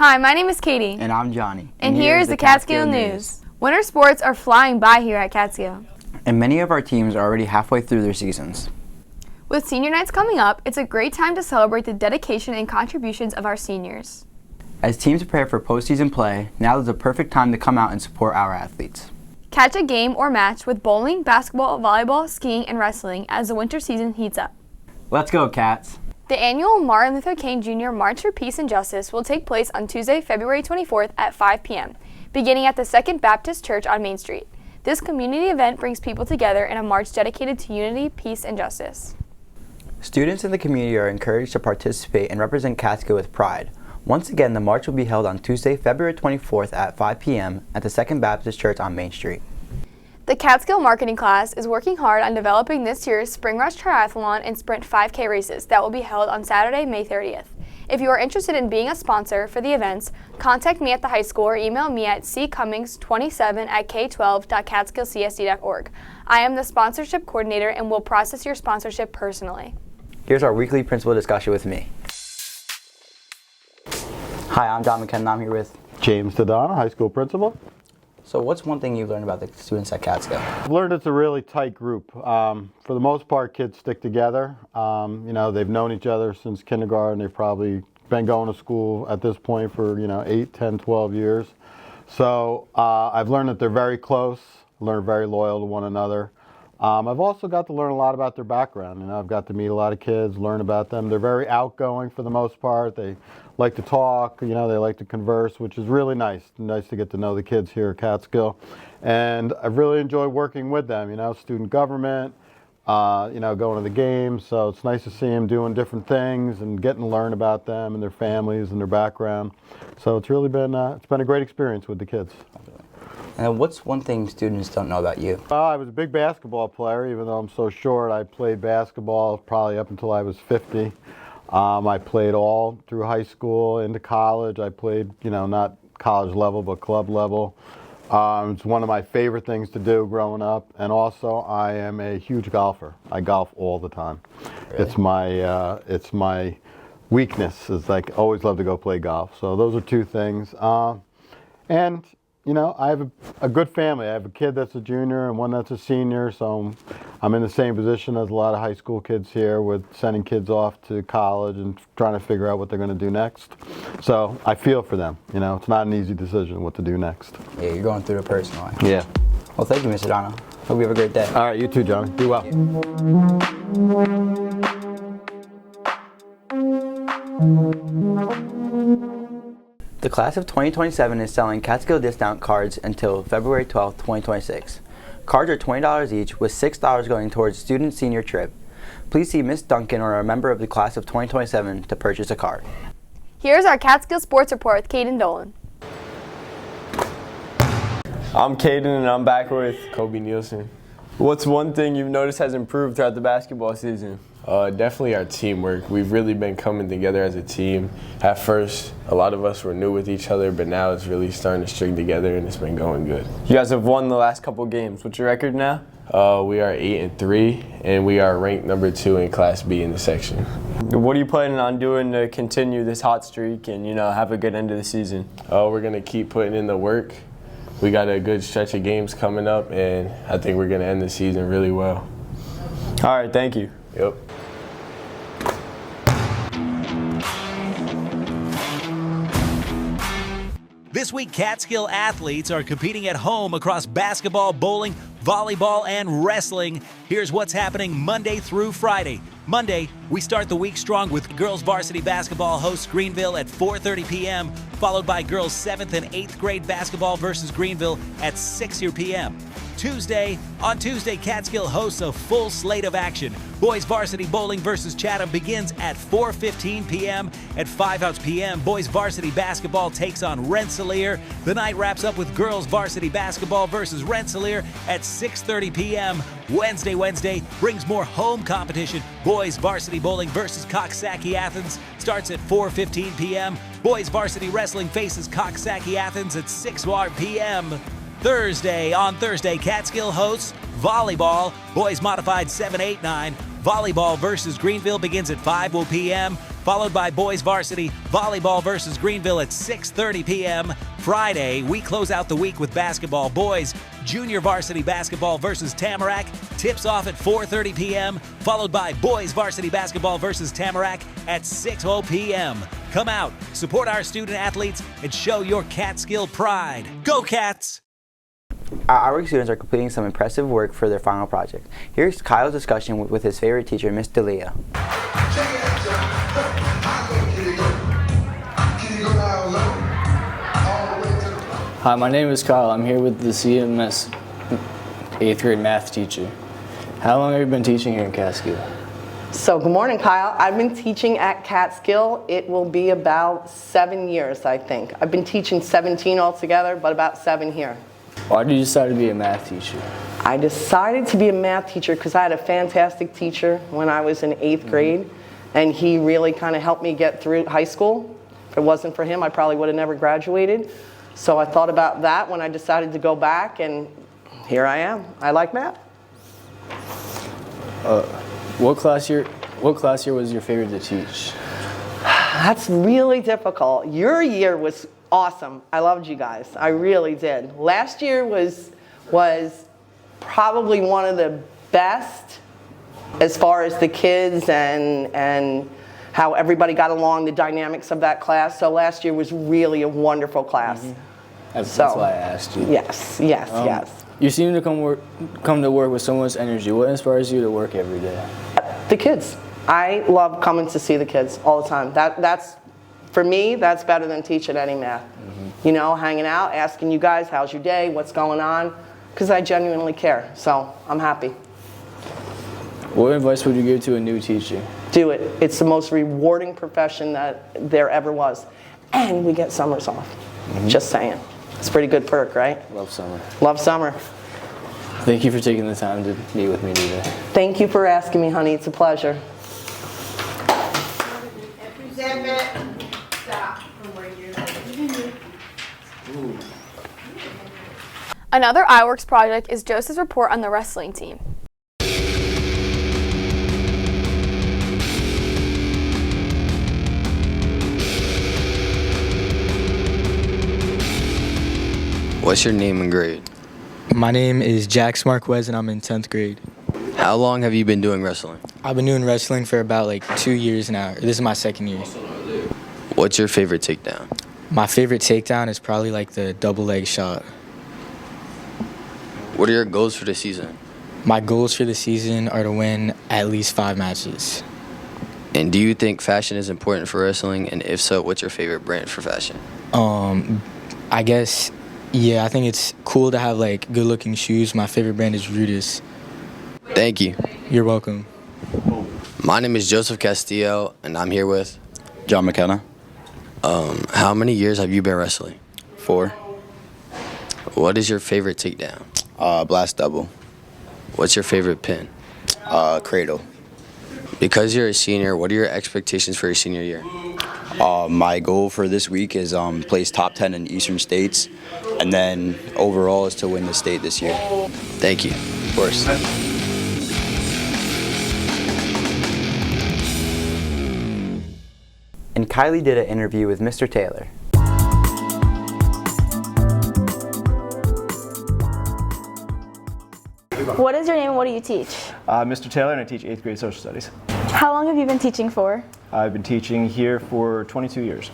Hi, my name is Katie. And I'm Johnny. And here's the Catskill News. Winter sports are flying by here at Catskill. And many of our teams are already halfway through their seasons. With senior nights coming up, it's a great time to celebrate the dedication and contributions of our seniors. As teams prepare for postseason play, now is the perfect time to come out and support our athletes. Catch a game or match with bowling, basketball, volleyball, skiing, and wrestling as the winter season heats up. Let's go, Cats! The annual Martin Luther King Jr. March for Peace and Justice will take place on Tuesday, February 24th at 5 p.m., beginning at the Second Baptist Church on Main Street. This community event brings people together in a march dedicated to unity, peace, and justice. Students in the community are encouraged to participate and represent Catskill with pride. Once again, the march will be held on Tuesday, February 24th at 5 p.m. at the Second Baptist Church on Main Street. The Catskill marketing class is working hard on developing this year's Spring Rush Triathlon and Sprint 5K races that will be held on Saturday, May 30th. If you are interested in being a sponsor for the events, contact me at the high school or email me at ccummings27@k12.catskillcsd.org. I am the sponsorship coordinator and will process your sponsorship personally. Here's our weekly principal discussion with me. Hi, I'm John McKenna. I'm here with James Tadana, high school principal. So what's one thing you've learned about the students at Catskill? I've learned it's a really tight group. For the most part, kids stick together. They've known each other since kindergarten. They've probably been going to school at this point for 8, 10, 12 years. So I've learned that they're very close, learned very loyal to one another. I've also got to learn a lot about their background. I've got to meet a lot of kids, learn about them. They're very outgoing for the most part. They like to talk, they like to converse, which is really nice. Nice to get to know the kids here at Catskill. And I've really enjoyed working with them, student government, going to the games. So it's nice to see them doing different things and getting to learn about them and their families and their background. So it's really been, it's been a great experience with the kids. And what's one thing students don't know about you? I was a big basketball player, even though I'm so short. I played basketball probably up until I was 50. I played all through high school into college. I played, not college level, but club level. It's one of my favorite things to do growing up. And also, I am a huge golfer. I golf all the time. Really? It's my weakness. Is like always love to go play golf. So those are two things. I have a good family. I have a kid that's a junior and one that's a senior, so I'm in the same position as a lot of high school kids here with sending kids off to college and trying to figure out what they're going to do next. So I feel for them. It's not an easy decision what to do next. Yeah, you're going through it personally. Yeah. Well, thank you, Mr. Donna. Hope you have a great day. All right, you too, Johnny. Be well. The class of 2027 is selling Catskill discount cards until February 12, 2026. Cards are $20 each, with $6 going towards student senior trip. Please see Miss Duncan or a member of the class of 2027 to purchase a card. Here's our Catskill Sports Report with Caden Dolan. I'm Caden and I'm back with Kobe Nielsen. What's one thing you've noticed has improved throughout the basketball season? Definitely our teamwork. We've really been coming together as a team. At first, a lot of us were new with each other, but now it's really starting to string together and it's been going good. You guys have won the last couple games. What's your record now? We are 8-3, and we are ranked number 2 in Class B in the section. What are you planning on doing to continue this hot streak and have a good end of the season? We're going to keep putting in the work. We got a good stretch of games coming up, and I think we're going to end the season really well. All right, thank you. Yep. This week, Catskill athletes are competing at home across basketball, bowling, volleyball, and wrestling. Here's what's happening Monday through Friday. Monday, we start the week strong with girls varsity basketball hosts Greenville at 4:30 p.m., followed by girls 7th and 8th grade basketball versus Greenville at 6 p.m. On Tuesday, Catskill hosts a full slate of action. Boys varsity bowling versus Chatham begins at 4:15 p.m. At 5 p.m., boys varsity basketball takes on Rensselaer. The night wraps up with girls varsity basketball versus Rensselaer at 6:30 p.m. Wednesday brings more home competition. Boys varsity bowling versus Coxsackie Athens starts at 4:15 p.m. Boys varsity wrestling faces Coxsackie Athens at 6 p.m. On Thursday, Catskill hosts volleyball. Boys modified 7-8-9. Volleyball versus Greenville begins at 5 p.m. followed by boys varsity volleyball versus Greenville at 6:30 p.m. Friday, we close out the week with basketball. Boys junior varsity basketball versus Tamarack tips off at 4:30 p.m., followed by boys varsity basketball versus Tamarack at 6:00 p.m. Come out, support our student athletes, and show your Catskill pride. Go Cats! Our iWorks students are completing some impressive work for their final project. Here's Kyle's discussion with his favorite teacher, Miss Delia. Hi, my name is Kyle. I'm here with the CMS 8th grade math teacher. How long have you been teaching here in Catskill? So good morning, Kyle. I've been teaching at Catskill. It will be about 7 years, I think. I've been teaching 17 altogether, but about 7 here. Why did you decide to be a math teacher? I decided to be a math teacher because I had a fantastic teacher when I was in 8th grade, and he really kind of helped me get through high school. If it wasn't for him, I probably would have never graduated. So I thought about that when I decided to go back, and here I am. I like math. What class year was your favorite to teach? That's really difficult. Your year was awesome. I loved you guys. I really did. Last year was probably one of the best as far as the kids and how everybody got along, the dynamics of that class. So last year was really a wonderful class. That's why I asked you. Yes, yes, yes. You seem to come to work with so much energy. What inspires you to work every day? The kids. I love coming to see the kids all the time. That's for me, that's better than teaching any math. You know, hanging out, asking you guys, how's your day, what's going on, because I genuinely care, so I'm happy. What advice would you give to a new teacher? Do it. It's the most rewarding profession that there ever was. And we get summers off. Just saying. It's a pretty good perk, right? Love summer. Love summer. Thank you for taking the time to meet with me today. Thank you for asking me, honey. It's a pleasure. Another iWorks project is Joseph's report on the wrestling team. What's your name and grade? My name is Jax Marquez and I'm in 10th grade. How long have you been doing wrestling? I've been doing wrestling for about 2 years now. This is my 2nd year. What's your favorite takedown? My favorite takedown is probably the double leg shot. What are your goals for the season? My goals for the season are to win at least 5 matches. And do you think fashion is important for wrestling? And if so, what's your favorite brand for fashion? I guess, yeah, I think it's cool to have good looking shoes. My favorite brand is Rudis. Thank you. You're welcome. My name is Joseph Castillo and I'm here with John McKenna. How many years have you been wrestling? 4. What is your favorite takedown? Blast double. What's your favorite pin? Cradle. Because you're a senior, what are your expectations for your senior year? My goal for this week is place top 10 in Eastern States, and then overall is to win the state this year. Thank you. Of course. And Kylie did an interview with Mr. Taylor. What is your name and what do you teach? Mr. Taylor, and I teach 8th grade social studies. How long have you been teaching for? I've been teaching here for 22 years.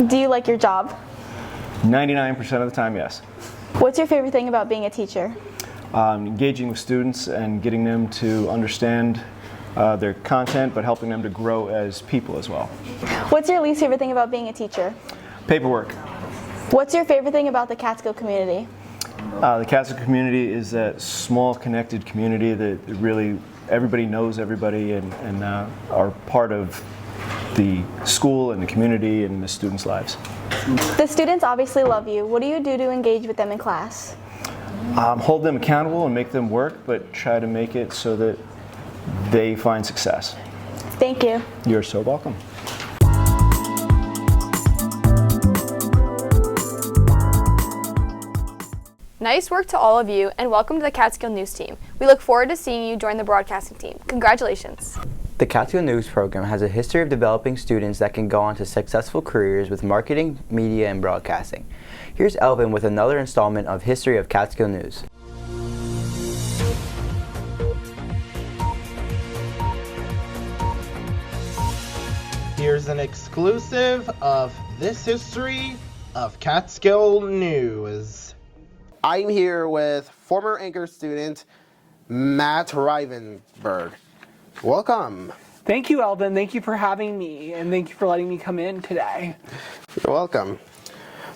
Do you like your job? 99% of the time, yes. What's your favorite thing about being a teacher? Engaging with students and getting them to understand their content, but helping them to grow as people as well. What's your least favorite thing about being a teacher? Paperwork. What's your favorite thing about the Catskill community? The Catskill community is that small, connected community that really everybody knows everybody and are part of the school and the community and the students' lives. The students obviously love you. What do you do to engage with them in class? Hold them accountable and make them work, but try to make it so that they find success. Thank you. You're so welcome. Nice work to all of you, and welcome to the Catskill News team. We look forward to seeing you join the broadcasting team. Congratulations. The Catskill News program has a history of developing students that can go on to successful careers with marketing, media, and broadcasting. Here's Elvin with another installment of History of Catskill News. Here's an exclusive of this history of Catskill News. I'm here with former anchor student Matt Rivenburgh. Welcome. Thank you, Elvin. Thank you for having me, and thank you for letting me come in today. You're welcome.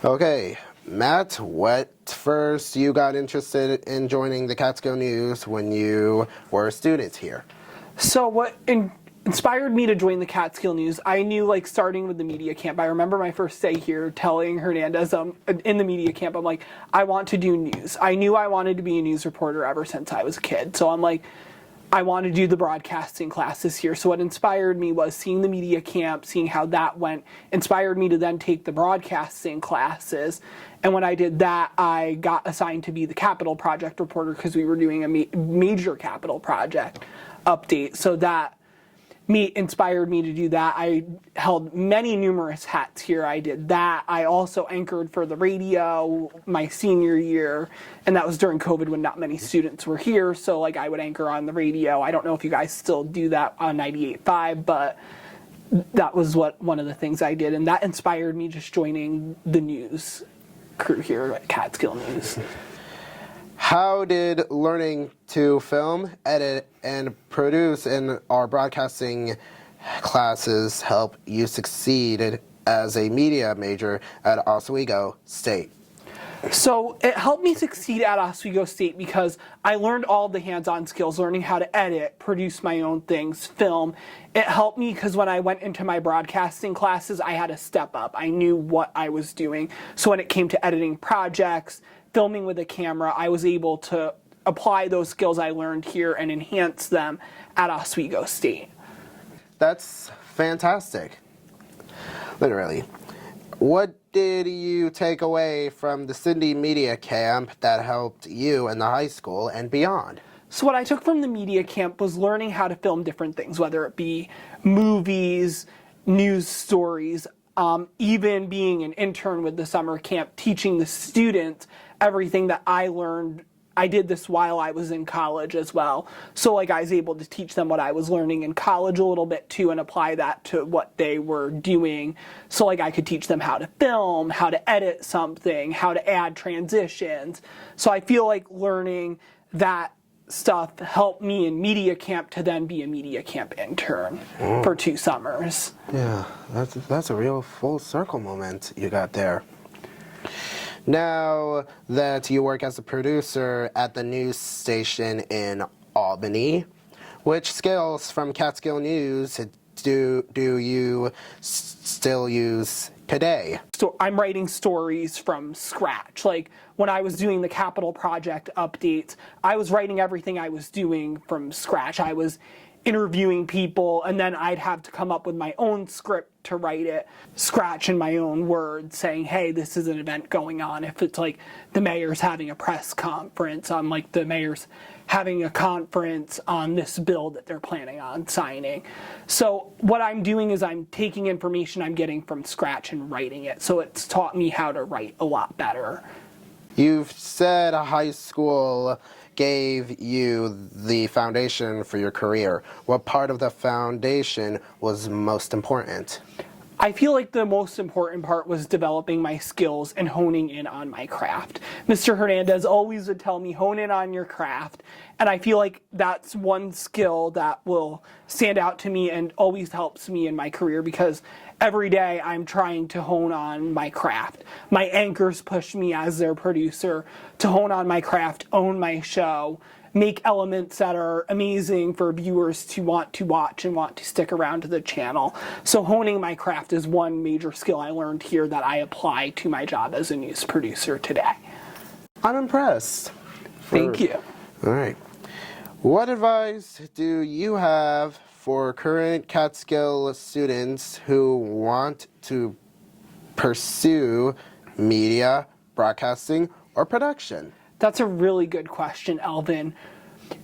Okay, Matt, what first you got interested in joining the Catskill News when you were a student here? So what inspired me to join the Catskill News, I knew, like, starting with the media camp. I remember my first day here telling Hernandez in the media camp, I'm like, I want to do news. I knew I wanted to be a news reporter ever since I was a kid. So I'm like, I want to do the broadcasting classes here. So what inspired me was seeing the media camp, seeing how that went, inspired me to then take the broadcasting classes. And when I did that, I got assigned to be the Capitol Project reporter because we were doing a major Capitol Project update. So that inspired me to do that. I held numerous hats here. I did that. I also anchored for the radio my senior year, and that was during COVID when not many students were here, so like I would anchor on the radio. I don't know if you guys still do that on 98.5, but that was one of the things I did, and that inspired me just joining the news crew here at Catskill News. How did learning to film, edit, and produce in our broadcasting classes help you succeed as a media major at Oswego State? So it helped me succeed at Oswego State because I learned all the hands-on skills, learning how to edit, produce my own things, film. It helped me because when I went into my broadcasting classes, I had to step up. I knew what I was doing. So when it came to editing projects, filming with a camera, I was able to apply those skills I learned here and enhance them at Oswego State. That's fantastic. Literally. What did you take away from the Cindy Media Camp that helped you in the high school and beyond? So what I took from the media camp was learning how to film different things, whether it be movies, news stories, even being an intern with the summer camp, teaching the students everything that I learned. I did this while I was in college as well. So like I was able to teach them what I was learning in college a little bit too and apply that to what they were doing. So like I could teach them how to film, how to edit something, how to add transitions. So I feel like learning that stuff helped me in media camp to then be a media camp intern for 2 summers. Yeah, that's a real full circle moment you got there. Now that you work as a producer at the news station in Albany, which skills from Catskill News do you still use today? So I'm writing stories from scratch. Like when I was doing the Capitol Project updates, I was writing everything I was doing from scratch. I was interviewing people, and then I'd have to come up with my own script to write it, scratch in my own words, saying, hey, this is an event going on. If it's like the mayor's having a press conference, I'm like the mayor's having a conference on this bill that they're planning on signing. So what I'm doing is I'm taking information I'm getting from scratch and writing it. So it's taught me how to write a lot better. You've said high school gave you the foundation for your career. What part of the foundation was most important? I feel like the most important part was developing my skills and honing in on my craft. Mr. Hernandez always would tell me, hone in on your craft. And I feel like that's one skill that will stand out to me and always helps me in my career because every day I'm trying to hone on my craft. My anchors push me as their producer to hone on my craft, own my show, make elements that are amazing for viewers to want to watch and want to stick around to the channel. So honing my craft is one major skill I learned here that I apply to my job as a news producer today. I'm impressed. Thank you. All right. What advice do you have for current Catskill students who want to pursue media, broadcasting, or production? That's a really good question, Elvin.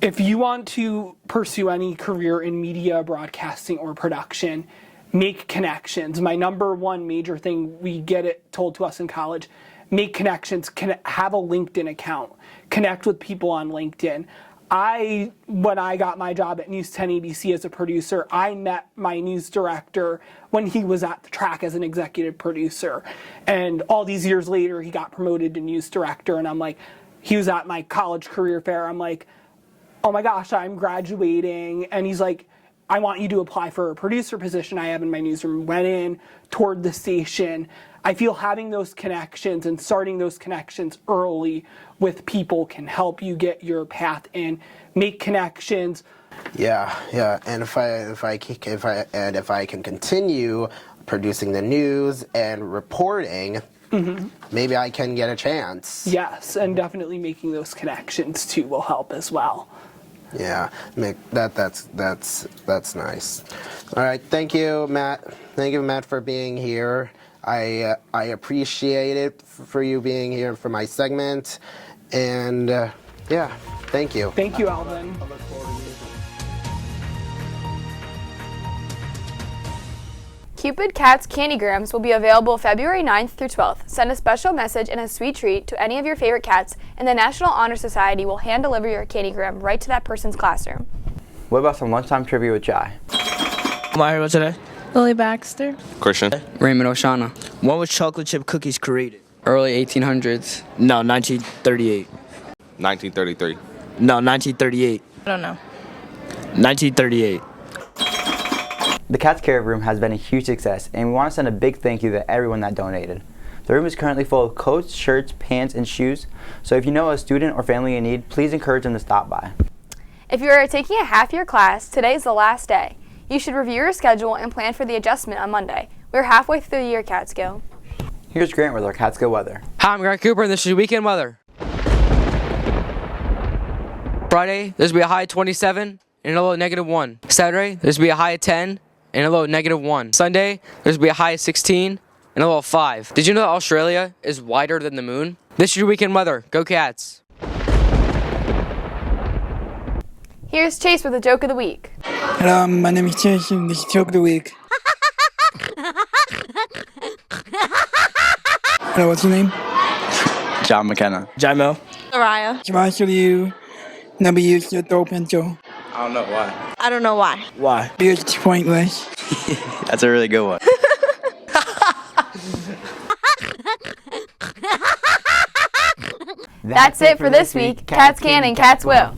if you want to pursue any career in media, broadcasting, or production, make connections. My number one major thing, we get it told to us in college, make connections, have a LinkedIn account, connect with people on LinkedIn. When I got my job at News 10 ABC as a producer, I met my news director when he was at the track as an executive producer. And all these years later, he got promoted to news director. And I'm like, he was at my college career fair. I'm like, oh my gosh, I'm graduating. And he's like, I want you to apply for a producer position I have in my newsroom. Went in, toured the station. I feel having those connections and starting those connections early with people can help you get your path in, make connections. Yeah. And if I can continue producing the news and reporting, maybe I can get a chance. Yes, and definitely making those connections too will help as well. Yeah, that's nice. All right, thank you, Matt. Thank you, Matt, for being here. I appreciate it for you being here for my segment, and yeah, thank you. Thank you, Alvin. Cupid Cat's Candygrams will be available February 9th through 12th. Send a special message and a sweet treat to any of your favorite cats, and the National Honor Society will hand deliver your candygram right to that person's classroom. What about some lunchtime trivia with Jai? Am I here today? Lily Baxter. Christian. Raymond Oshana. When was chocolate chip cookies created? Early 1800s. No, 1938. 1933. No, 1938. I don't know. 1938. The Cat's Care Room has been a huge success, and we want to send a big thank you to everyone that donated. The room is currently full of coats, shirts, pants, and shoes, so if you know a student or family in need, please encourage them to stop by. If you are taking a half-year class, today is the last day. You should review your schedule and plan for the adjustment on Monday. We're halfway through the year, Catskill. Here's Grant with our Catskill weather. Hi, I'm Grant Cooper, and this is weekend weather. Friday, there's going to be a high of 27 and a low of -1. Saturday, there's going to be a high of 10 and a low of -1. Sunday, there's going to be a high of 16 and a low of 5. Did you know that Australia is wider than the moon? This is your weekend weather. Go Cats. Here's Chase with the joke of the week. Hello, my name is Chase, and this is joke of the week. Hello, what's your name? John McKenna. Jaimo. Mariah. Why should you never use your throw pencil? I don't know why. I don't know why. Why? Because it's pointless. That's a really good one. That's it for this week. Cats can and cats will.